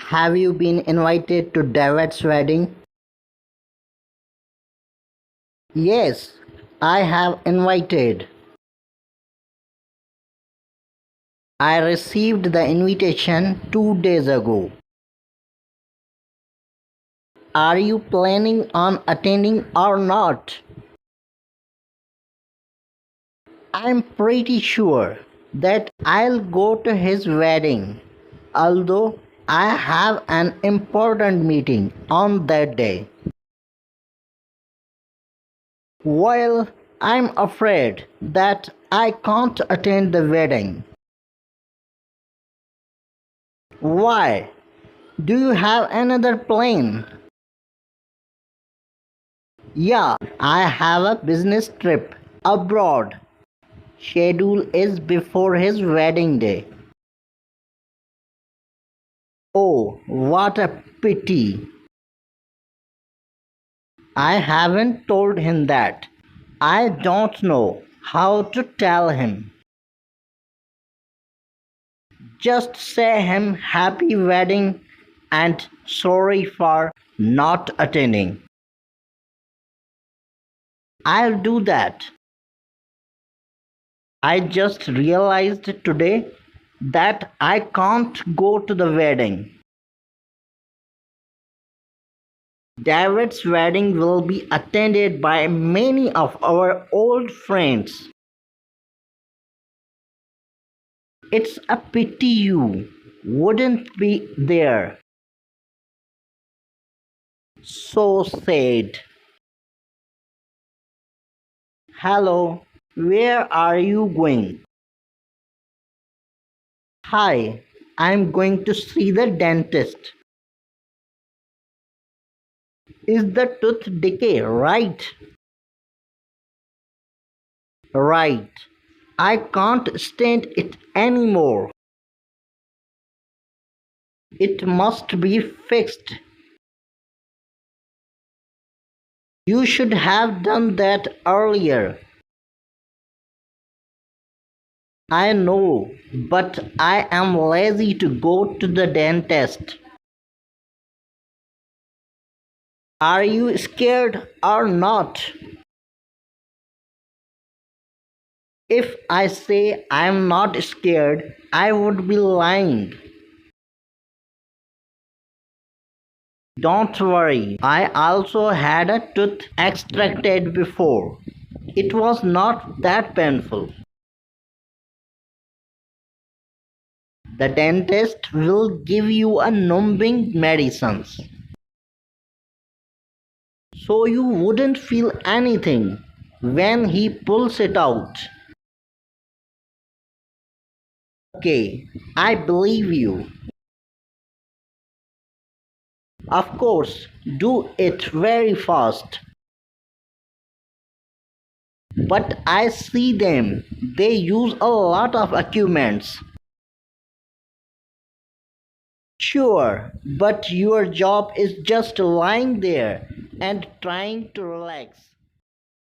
Have you been invited to David's wedding? Yes, I have invited. I received the invitation 2 days ago. Are you planning on attending or not? I'm pretty sure that I'll go to his wedding, although I have an important meeting on that day. Well, I'm afraid that I can't attend the wedding. Why? Do you have another plan? Yeah, I have a business trip abroad. Schedule is before his wedding day. Oh, what a pity. I haven't told him that. I don't know how to tell him. Just say him happy wedding and sorry for not attending. I'll do that. I just realized today that I can't go to the wedding. David's wedding will be attended by many of our old friends. It's a pity you wouldn't be there. So sad. Hello, where are you going? Hi, I'm going to see the dentist. Is the tooth decay right? Right. I can't stand it anymore. It must be fixed. You should have done that earlier. I know, but I am lazy to go to the dentist. Are you scared or not? If I say I'm not scared, I would be lying. Don't worry, I also had a tooth extracted before. It was not that painful. The dentist will give you a numbing medicines so you wouldn't feel anything when he pulls it out. Okay, I believe you. Of course, do it very fast. But I see them. They use a lot of equipments. Sure, but your job is just lying there and trying to relax.